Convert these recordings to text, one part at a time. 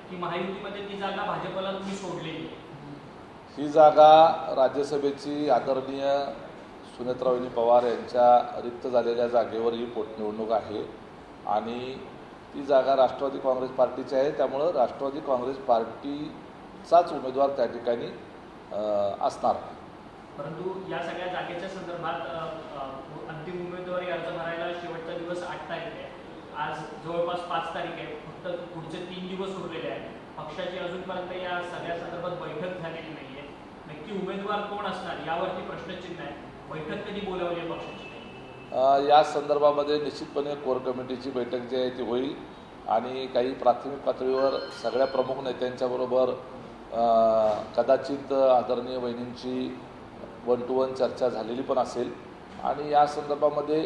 की महायुतीमध्ये ती जागा भाजपला तुम्ही सोडलेली आहे? ही जागा राज्यसभेची आदरणीय सुनेत्रावहिनी पवार यांच्या रिक्त झालेल्या जागेवर ही पोटनिवडणूक आहे आणि ती जागा राष्ट्रवादी काँग्रेस पार्टीची आहे. त्यामुळं राष्ट्रवादी काँग्रेस पार्टीचाच उमेदवार त्या ठिकाणी असणार. परंतु या सगळ्या जागेच्या संदर्भात अंतिम उमेदवारी अर्ज भरायला शेवटचा दिवस 8 तारीख आहे. आज जवळपास 5 तारीख आहे. फक्त पुढचे 3 दिवस उरलेले आहेत. पक्षाची अजूनपर्यंत या सगळ्या संदर्भात बैठक झालेली नाही आहे. नक्की उमेदवार कोण असणार यावरती प्रश्नचिन्ह आहे. बैठक कधी बोलावली आहे पक्षाची? या संदर्भामध्ये निश्चितपणे कोर कमिटीची बैठक जी आहे ती होईल आणि काही प्राथमिक पातळीवर सगळ्या प्रमुख नेत्यांच्याबरोबर कदाचित आदरणीय वहिनींची 1 to 1 चर्चा झालेली पण असेल आणि या संदर्भामध्ये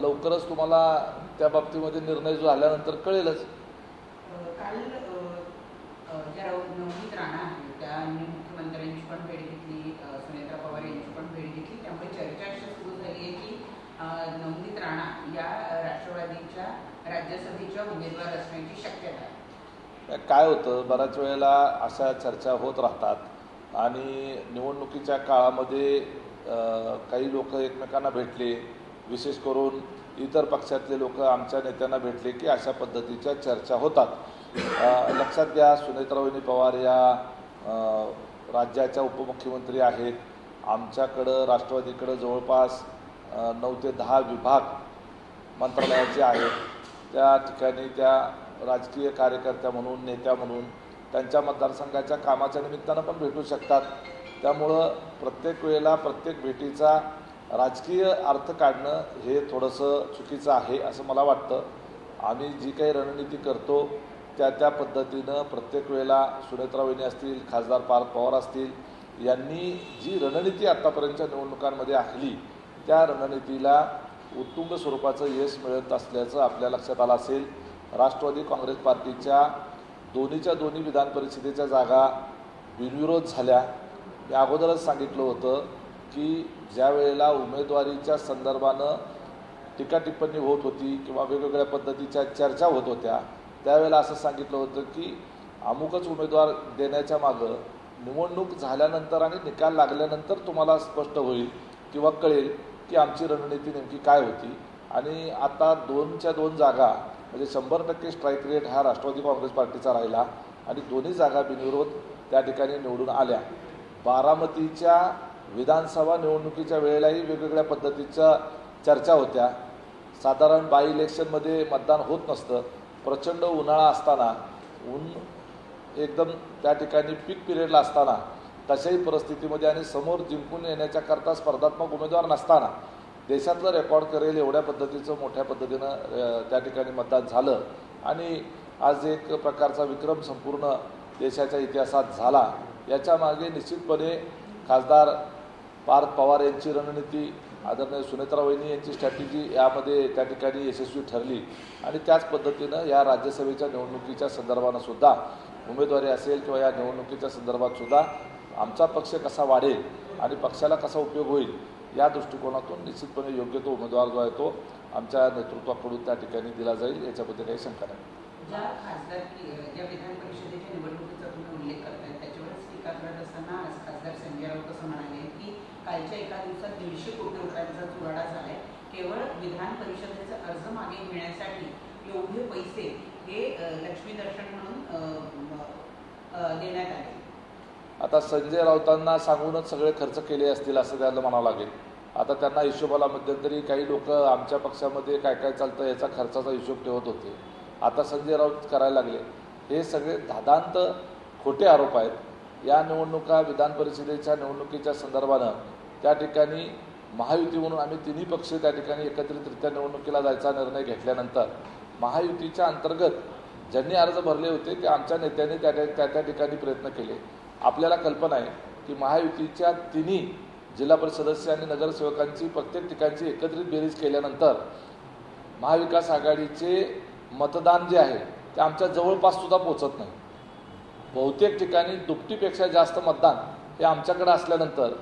लवकरच तुम्हाला त्या बाबतीमध्ये निर्णय जो झाल्यानंतर कळेलच. काल ज्या नवनीत राणा आहे त्यांनी मुख्यमंत्र्यांची पण भेट घेतली, सुनेत्रा पवार यांची पण भेट घेतली. त्यामुळे चर्चा अशी सुरू झाली आहे की नवनीत राणा या राष्ट्रवादीच्या राज्यसभेच्या उमेदवार असण्याची शक्यता आहे. काय होतं, बऱ्याच वेळेला अशा चर्चा होत राहतात आणि निवडणुकीच्या काळामध्ये काही लोक एकमेकांना भेटले, विशेष करून इतर पक्षातले लोक आमच्या नेत्यांना भेटले की अशा पद्धतीच्या चर्चा होतात. लक्षात घ्या, सुनेत्रावहिनी पवार या राज्याच्या उपमुख्यमंत्री आहेत. आमच्याकडं राष्ट्रवादीकडं जवळपास 9 ते 10 विभाग मंत्रालयाचे आहेत. त्या ठिकाणी त्या राजकीय कार्यकर्त्या म्हणून, नेत्या म्हणून त्यांच्या मतदारसंघाच्या कामाच्या निमित्तानं पण भेटू शकतात. त्यामुळं प्रत्येक वेळेला प्रत्येक भेटीचा राजकीय अर्थ काढणं हे थोडंसं चुकीचं आहे असं मला वाटतं. आम्ही जी काही रणनीती करतो त्या पद्धतीनं प्रत्येक वेळेला सुनेत्रावहिनी असतील, खासदार पार्थ पवार असतील यांनी जी रणनीती आत्तापर्यंतच्या निवडणुकांमध्ये आखली त्या रणनीतीला उत्तुंग स्वरूपाचं यश मिळत असल्याचं आपल्या लक्षात आलं असेल. राष्ट्रवादी काँग्रेस पार्टीच्या दोन्ही विधान परिषदेच्या जागा बिनविरोध झाल्या. मी अगोदरच सांगितलं होतं की ज्या वेळेला उमेदवारीच्या संदर्भानं टीका टिप्पणी होत होती किंवा वेगवेगळ्या पद्धतीच्या चर्चा होत होत्या त्यावेळेला असं सांगितलं होतं की अमुकच उमेदवार देण्याच्या मागं निवडणूक झाल्यानंतर आणि निकाल लागल्यानंतर तुम्हाला स्पष्ट होईल किंवा कळेल की आमची रणनीती नेमकी काय होती. आणि आता 2च्या 2 जागा म्हणजे 100% स्ट्राईक रेट हा राष्ट्रवादी काँग्रेस पार्टीचा राहिला आणि दोन्ही जागा बिनविरोध त्या ठिकाणी निवडून आल्या. बारामतीच्या विधानसभा निवडणुकीच्या वेळेलाही वेगवेगळ्या पद्धतीच्या चर्चा होत्या. साधारण बाय इलेक्शनमध्ये मतदान होत नसतं. प्रचंड उन्हाळा असताना, ऊन एकदम त्या ठिकाणी पीक पिरियडला असताना, तशाही परिस्थितीमध्ये आणि समोर जिंकून येण्याच्याकरता स्पर्धात्मक उमेदवार नसताना देशातलं रेकॉर्ड करेल एवढ्या पद्धतीचं मोठ्या पद्धतीनं त्या ठिकाणी मतदान झालं आणि आज एक प्रकारचा विक्रम संपूर्ण देशाच्या इतिहासात झाला. याच्या मागे निश्चितपणे खासदार पार्थ पवार यांची रणनीती, आदरणीय सुनेत्रावहिनी यांची स्ट्रॅटेजी यामध्ये त्या ठिकाणी यशस्वी ठरली आणि त्याच पद्धतीनं या राज्यसभेच्या निवडणुकीच्या संदर्भानं सुद्धा उमेदवारी असेल किंवा या निवडणुकीच्या संदर्भात सुद्धा आमचा पक्ष कसा वाढेल आणि पक्षाला कसा उपयोग होईल या दृष्टिकोनातून निश्चितपणे योग्य तो उमेदवार जो आहे तो आमच्या नेतृत्वाकडून त्या ठिकाणी दिला जाईल याच्याबद्दल काही शंका नाही. ज्या विधान परिषदेच्या निवडणुकीचा तुम्ही उल्लेख करताय त्याच्यावरच टीका करत असताना खासदार संजय राऊत असं म्हणाले की कालच्या एका दिवसात 150 कोटी रुपयांचा चुराडा झालाय. केवळ विधान परिषदेचा अर्ज मागे घेण्यासाठी एवढे पैसे हे लक्ष्मी दर्शन म्हणून देण्यात आले. आता संजय राऊतांना सांगूनच सगळे खर्च केले असतील असं त्याला म्हणावं लागेल. आता त्यांना हिशोबाला मध्यंतरी काही लोक आमच्या पक्षामध्ये काय काय चालतं याचा खर्चाचा हिशोब ठेवत होते. आता संजय राऊत करायला लागले. हे सगळे धादांत खोटे आरोप आहेत. या निवडणुका विधान परिषदेच्या निवडणुकीच्या संदर्भानं त्या ठिकाणी महायुती म्हणून आम्ही तिन्ही पक्ष त्या ठिकाणी एकत्रितरित्या निवडणुकीला जायचा निर्णय घेतल्यानंतर महायुतीच्या अंतर्गत ज्यांनी अर्ज भरले होते ते आमच्या नेत्यांनी त्या ठिकाणी प्रयत्न केले. आपल्याला कल्पना आहे की महायुतीच्या तिन्ही जिल्हा परिषद सदस्य आणि नगरसेवकांची प्रत्येक ठिकाणची एकत्रित बेरीज केल्यानंतर महाविकास आघाडीचे मतदान जे आहे ते आमच्या जवळपाससुद्धा पोचत नाही. बहुतेक ठिकाणी दुपटीपेक्षा जास्त मतदान हे आमच्याकडे असल्यानंतर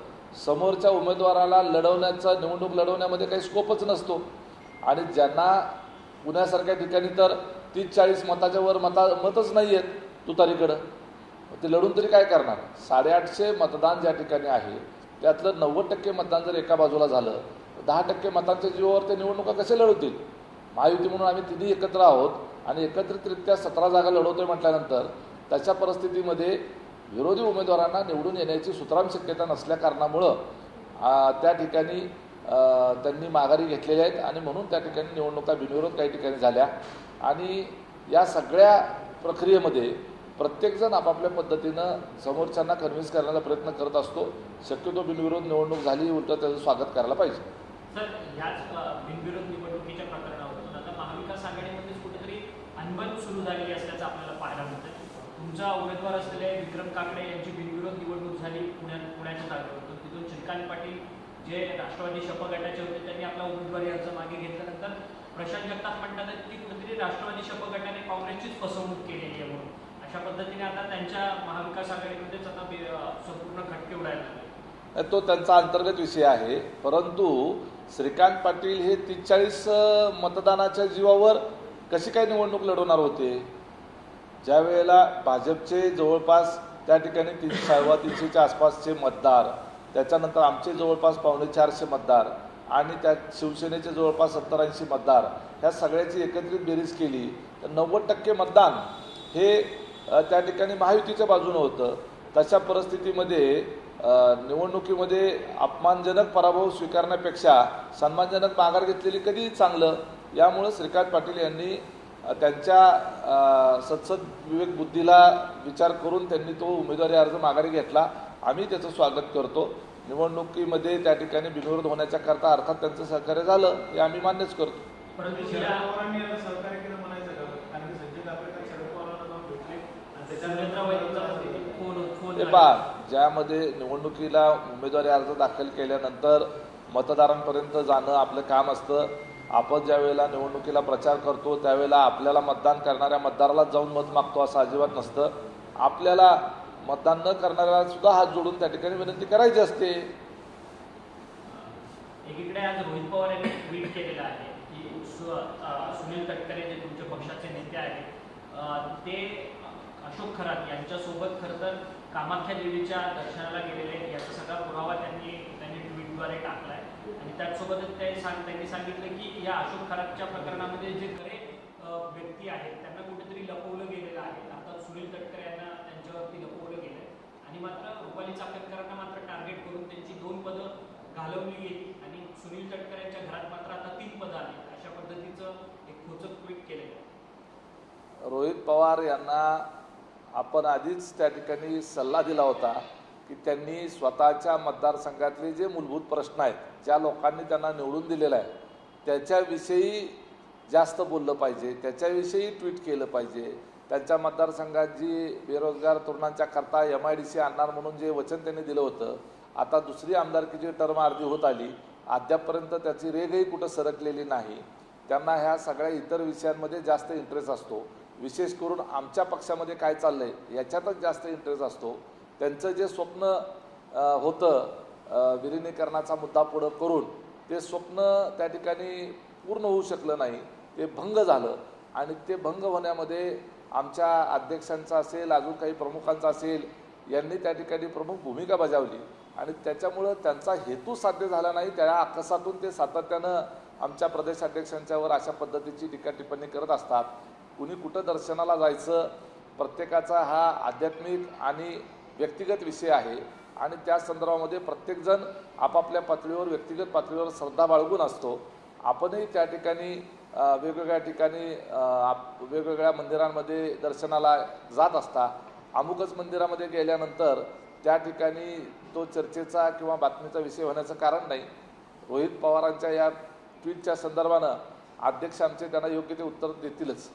समोरच्या उमेदवाराला निवडणूक लढवण्यामध्ये काही स्कोपच नसतो आणि ज्यांना पुण्यासारख्या ठिकाणी तर 30-40 मताच्या वर मतच नाही आहेत तुतारीकडं. ते लढून तरी काय करणार? 850 मतदान ज्या ठिकाणी आहे त्यातलं 90% मतदान जर एका बाजूला झालं, 10% मतांच्या जीवावर ते निवडणुका कसे लढवतील? महायुती म्हणून आम्ही तिन्ही एकत्र आहोत आणि एकत्रितरित्या 17 जागा लढवतोय म्हटल्यानंतर तशा परिस्थितीमध्ये विरोधी उमेदवारांना निवडून येण्याची सुतराम शक्यता नसल्या कारणामुळं त्या ठिकाणी त्यांनी माघारी घेतलेल्या आहेत आणि म्हणून त्या ठिकाणी निवडणुका बिनविरोध काही ठिकाणी झाल्या. आणि या सगळ्या प्रक्रियेमध्ये प्रत्येकजण आपापल्या पद्धतीनं समोरच्यांना कन्व्हिन्स करण्याचा प्रयत्न करत असतो. शक्यतो बिनविरोध निवडणूक झाली, उलट त्याचं स्वागत करायला पाहिजे. सर, ह्याच बिनविरोध निवडणुकीच्या प्रकरणावरून आता महाविकास आघाडीमध्येच कुठेतरी अनबन सुरू झालेली असल्याचं आपल्याला पाहायला मिळतं. तुमचा उमेदवार असलेले विक्रम काकडे यांची बिनविरोध निवडणूक झाली पुण्याच्या जागेवर. तिथून चंद्रकांत पाटील जे राष्ट्रवादी शपथ गटाचे होते त्यांनी आपला उमेदवारी अर्ज मागे घेतल्यानंतर प्रशांत जगताप म्हणतात की कुठेतरी राष्ट्रवादी शपथ गटाने काँग्रेसचीच फसवणूक केलेली आहे म्हणून. अशा पद्धतीने आता त्यांच्या महाविकास आघाडीमध्येच आता संपूर्ण खटके उडायला लागले. तो त्यांचा अंतर्गत विषय आहे. परंतु श्रीकांत पाटील हे 43 मतदानाच्या जीवावर कशी काय निवडणूक लढवणार होते? ज्या वेळेला भाजपचे जवळपास त्या ठिकाणी 300-350च्या आसपासचे मतदार, त्याच्यानंतर आमचे जवळपास 450 मतदार आणि त्या शिवसेनेचे जवळपास 70-80 मतदार, ह्या सगळ्याची एकत्रित बेरीज केली तर 90% मतदान हे त्या ठिकाणी महायुतीच्या बाजूनं होतं. तशा परिस्थितीमध्ये निवडणुकीमध्ये अपमानजनक पराभव स्वीकारण्यापेक्षा सन्मानजनक माघार घेतलेली कधीही चांगलं. यामुळं श्रीकांत पाटील यांनी त्यांच्या सत्सद विवेक बुद्धीला विचार करून त्यांनी तो उमेदवारी अर्ज माघारी घेतला. आम्ही त्याचं स्वागत करतो. निवडणुकीमध्ये त्या ठिकाणी बिनविरोध होण्याच्या करता अर्थात त्यांचं सहकार्य झालं हे आम्ही मान्यच करतो. परंतु शरद पवारांनी याला सहकार्य केलं म्हणायचं का? कारण की संजय कापडकर शरद पवारांना जाऊन भेटले आणि फोन हे पहा, ज्यामध्ये निवडणुकीला उमेदवारी अर्ज दाखल केल्यानंतर मतदारांपर्यंत जाणं आपलं काम असतं. आपण ज्या वेळेला निवडणुकीला प्रचार करतो त्यावेळेला आपल्याला मतदान करणाऱ्या मतदाराला जाऊन मत मागतो असं अजिबात नसतं. आपल्याला मतदान न करणाऱ्याला सुद्धा हात जोडून त्या ठिकाणी विनंती करायची असते. एकीकडे आज रोहित पवार यांनी ट्विट केलेलं आहे की सुनील तटकरे जे तुमच्या पक्षाचे नेते आहेत ते अशोक खरात यांच्यासोबत खरं तर कामाख्या देवीच्या दर्शनाला गेलेले याचा सगळा पुरावा त्यांनी ट्विटद्वारे टाकला आहे. आणि त्याचसोबतच त्यांनी सांगितलं की या अशोक खरातच्या प्रकरणामध्ये जे खरे व्यक्ती आहेत त्यांना कुठेतरी लपवलं गेलेलं आहे. आता सुनील तटकरे यांना त्यांच्यावरती लपवलं गेलं आहे आणि मात्र रुपाली चाकणकरांना मात्र टार्गेट करून त्यांची 2 पदं घालवली गेली आणि सुनील तटकरे यांच्या घरात मात्र आता 3 पदं आली. अशा पद्धतीचं एक खोचक ट्विट केलेलं आहे. रोहित पवार यांना आपण आधीच त्या ठिकाणी सल्ला दिला होता की त्यांनी स्वतःच्या मतदारसंघातले जे मूलभूत प्रश्न आहेत, ज्या लोकांनी त्यांना निवडून दिलेलं आहे त्याच्याविषयी जास्त बोललं पाहिजे, त्याच्याविषयी ट्विट केलं पाहिजे. त्यांच्या मतदारसंघात जी बेरोजगार तरुणांच्या करता MIDC आणणार म्हणून जे वचन त्यांनी दिलं होतं, आता दुसरी आमदारकीची टर्म अर्धी होत आली, अद्यापपर्यंत त्याची रेघही कुठं सरकलेली नाही. त्यांना ह्या सगळ्या इतर विषयांमध्ये जास्त इंटरेस्ट असतो. विशेष करून आमच्या पक्षामध्ये काय चाललं आहे याच्यातच जास्त इंटरेस्ट असतो. त्यांचं जे स्वप्न होतं विलिनीकरणाचा मुद्दा पुढं करून ते स्वप्न त्या ठिकाणी पूर्ण होऊ शकलं नाही, ते भंग झालं. आणि ते भंग होण्यामध्ये आमच्या अध्यक्षांचा असेल, अजून काही प्रमुखांचा असेल, यांनी त्या ठिकाणी प्रमुख भूमिका बजावली आणि त्याच्यामुळं त्यांचा हेतू साध्य झाला नाही. त्या आकसातून ते सातत्यानं आमच्या प्रदेशाध्यक्षांच्यावर अशा पद्धतीची टीका टिप्पणी करत असतात. कुणी कुठं दर्शनाला जायचं, प्रत्येकाचा हा आध्यात्मिक आणि व्यक्तिगत विषय आहे आणि त्या संदर्भामध्ये प्रत्येकजण आपापल्या पातळीवर व्यक्तिगत पातळीवर श्रद्धा बाळगून असतो. आपणही त्या ठिकाणी वेगवेगळ्या ठिकाणी वेगवेगळ्या मंदिरांमध्ये दर्शनाला जात असता. अमुकच मंदिरामध्ये गेल्यानंतर त्या ठिकाणी तो चर्चेचा किंवा बातमीचा विषय होण्याचं कारण नाही. रोहित पवारांच्या या ट्विटच्या संदर्भानं अध्यक्ष आमचे त्यांना योग्य ते उत्तर देतीलच.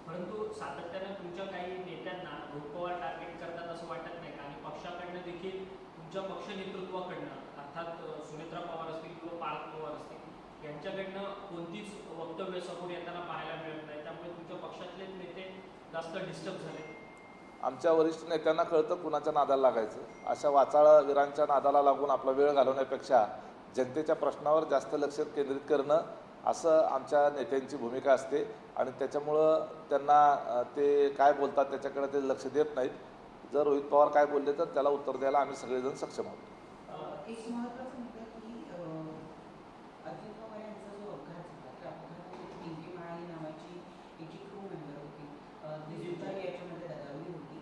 परंतु सातत्यानं तुमच्या काही नेत्यांना रोहित पवार टार्गेट करतात असं वाटत नाही का? आणि पक्षाकडनं देखील तुमच्या पक्ष नेतृत्वाकडनं अर्थात सुनेत्रा पवार असतील किंवा पार्थ पवार असतील यांच्याकडनं कोणतीच वक्तव्य समोर येताना पाहायला मिळत नाही. त्यामुळे तुमच्या पक्षातलेच नेते जास्त डिस्टर्ब झाले. आमच्या वरिष्ठ नेत्यांना कळतं कुणाच्या नादाला लागायचं. अशा वाचाळ वीरांच्या नादाला लागून आपला वेळ घालवण्यापेक्षा जनतेच्या प्रश्नावर जास्त लक्ष केंद्रित करणं असं आमच्या नेत्यांची भूमिका असते आणि त्याच्यामुळं त्यांना ते काय बोलतात त्याच्याकडे ते लक्ष देत नाहीत. जर रोहित पवार काय बोलले तर त्याला उत्तर द्यायला आम्ही सगळेजण सक्षम आहोत. एक महत्त्वाचा मुद्दा की अजित पवार यांचा जो अपघात झाला त्या अपघातामध्ये पिंकी माळी नावाची एक जी क्रू मेंबर होती ती सुद्धा याच्यामध्ये दगावली होती,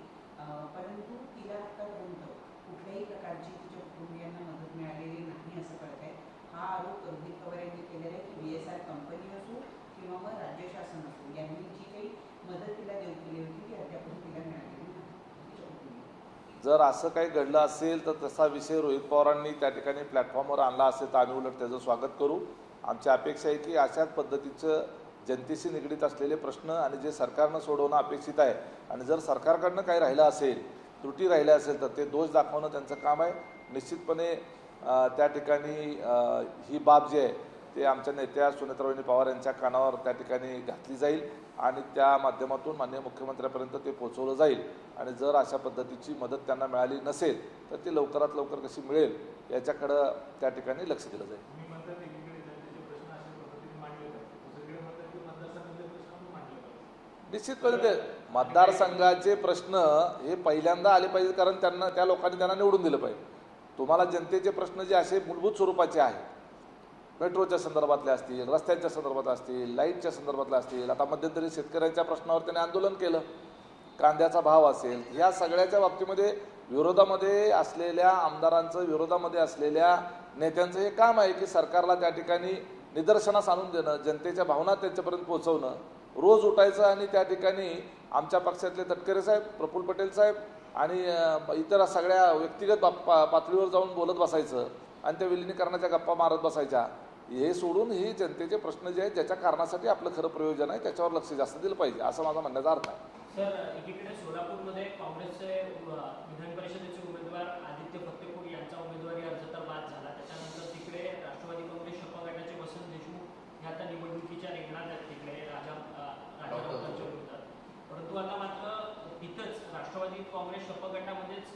परंतु तिला आतापर्यंत कुठल्याही प्रकारची तिच्या कुटुंबियांना मदत मिळालेली नाही असं कळत आहे. हा आरोप रोहित पवार यांनी केलेला आहे की BSR कंपनी असो किंवा मग राज्य शासन असो यांनी जी काही मदत तिला देऊ केली होती ती अद्यापर्यंत तिला मिळालेली नाही तिच्या कुटुंबियांना. जर असं काही घडलं असेल तर तसा विषय रोहित पवारांनी त्या ठिकाणी प्लॅटफॉर्मवर आणला असेल तर आम्ही उलट त्याचं स्वागत करू. आमची अपेक्षा आहे की अशाच पद्धतीचं जनतेशी निगडीत असलेले प्रश्न आणि जे सरकारनं सोडवणं अपेक्षित आहे आणि जर सरकारकडनं काही राहिलं असेल त्रुटी राहिल्या असेल तर ते दोष दाखवणं त्यांचं काम आहे. निश्चितपणे त्या ठिकाणी ही बाब जी आहे ते आमच्या नेत्या सुनेत्रावहिनी पवार यांच्या कानावर त्या ठिकाणी घातली जाईल आणि त्या माध्यमातून माननीय मुख्यमंत्र्यापर्यंत ते पोहोचवलं जाईल आणि जर अशा पद्धतीची मदत त्यांना मिळाली नसेल तर ती लवकरात लवकर कशी मिळेल याच्याकडं त्या ठिकाणी लक्ष दिलं जाईल. तुम्ही म्हणतात एकीकडे जनतेचे प्रश्न अशा पद्धतीने मांडले पाहिजे, दुसरीकडे म्हणतात की मतदारसंघाचे प्रश्न पण मांडले पाहिजे. निश्चितपणे ते मतदारसंघाचे प्रश्न हे पहिल्यांदा आले पाहिजे कारण त्या लोकांनी त्यांना निवडून दिलं पाहिजे. तुम्हाला जनतेचे प्रश्न जे असे मूलभूत स्वरूपाचे आहेत मेट्रोच्या संदर्भातले असतील, रस्त्यांच्या संदर्भात असतील, लाईटच्या संदर्भातले असतील, आता मध्यंतरी शेतकऱ्यांच्या प्रश्नावर त्याने आंदोलन केलं, कांद्याचा भाव असेल, ह्या सगळ्याच्या बाबतीमध्ये विरोधामध्ये असलेल्या आमदारांचं विरोधामध्ये असलेल्या नेत्यांचं हे काम आहे की सरकारला त्या ठिकाणी निदर्शनास आणून देणं, जनतेच्या भावना त्यांच्यापर्यंत पोहोचवणं. रोज उठायचं आणि त्या ठिकाणी आमच्या पक्षातले तटकरे साहेब, प्रफुल्ल पटेल साहेब आणि इतर सगळ्या व्यक्तिगत पातळीवर जाऊन बोलत बसायचं आणि त्या विलिनीकरणाच्या गप्पा मारत बसायच्या. हे सोडून ही जनतेचे प्रश्न जे आहेत ज्याच्या कारणासाठी आपलं खरं प्रयोजन आहे त्याच्यावर लक्ष जास्त दिलं पाहिजे असं माझा म्हणण्याचा अर्थ आहे. सर, एकीकडे सोलापूरमध्ये काँग्रेसचे विधान परिषदेचे उमेदवार आदित्य फत्तेपूर यांचा उमेदवारी अर्ज तर बाद झाला. त्याच्यानंतर तिकडे राष्ट्रवादी काँग्रेस शपथ गटाचे वसंत देशमुख हे आता निवडणुकीच्या रिंगणात आहेत तिकडे राजारावांच्या विरोधात. परंतु आता मात्र तिथंच राष्ट्रवादी काँग्रेस शपथ गटामध्येच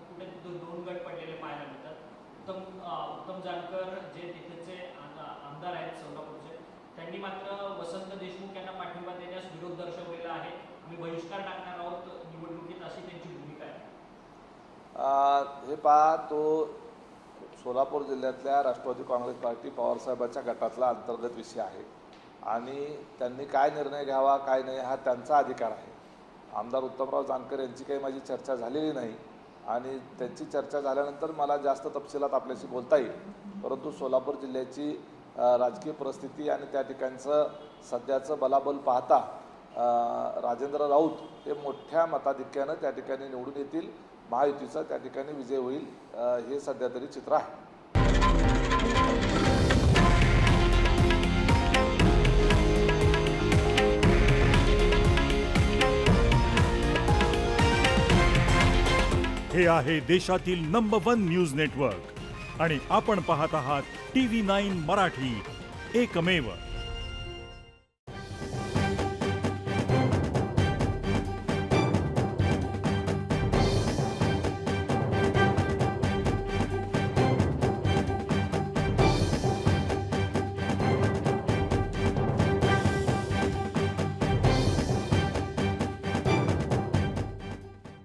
कुठे दोन गट पडलेले पाहायला मिळतात. उत्तम जानकर जे तिथेचे आमदार आहेत सोलापूरचे त्यांनी मात्र वसंत देशमुख यांना पाठिंबा देण्यास विरोध दर्शवलेला आहे. आम्ही बहिष्कार टाकणार आहोत निवडणुकीत अशी त्यांची भूमिका आहे. हे पहा, तो सोलापूर जिल्ह्यातल्या राष्ट्रवादी काँग्रेस पार्टी पवारसाहेबांच्या गटातला अंतर्गत विषय आहे आणि त्यांनी काय निर्णय घ्यावा काय नाही हा त्यांचा अधिकार आहे. आमदार उत्तमराव जानकर यांची काही माझी चर्चा झालेली नाही आणि त्यांची चर्चा झाल्यानंतर मला जास्त तपशिलात आपल्याशी बोलता येईल. परंतु सोलापूर जिल्ह्याची राजकीय परिस्थिती आणि त्या ठिकाणचं सध्याचं बलाबल पाहता राजेंद्र राऊत हे मोठ्या मताधिक्यानं त्या ठिकाणी निवडून येतील. महायुतीचा त्या ठिकाणी विजय होईल हे सध्या तरी चित्र आहे. हे आहे देशातील नंबर 1 न्यूज नेटवर्क आणि आपण पाहत आहात TV9 मराठी, एकमेव.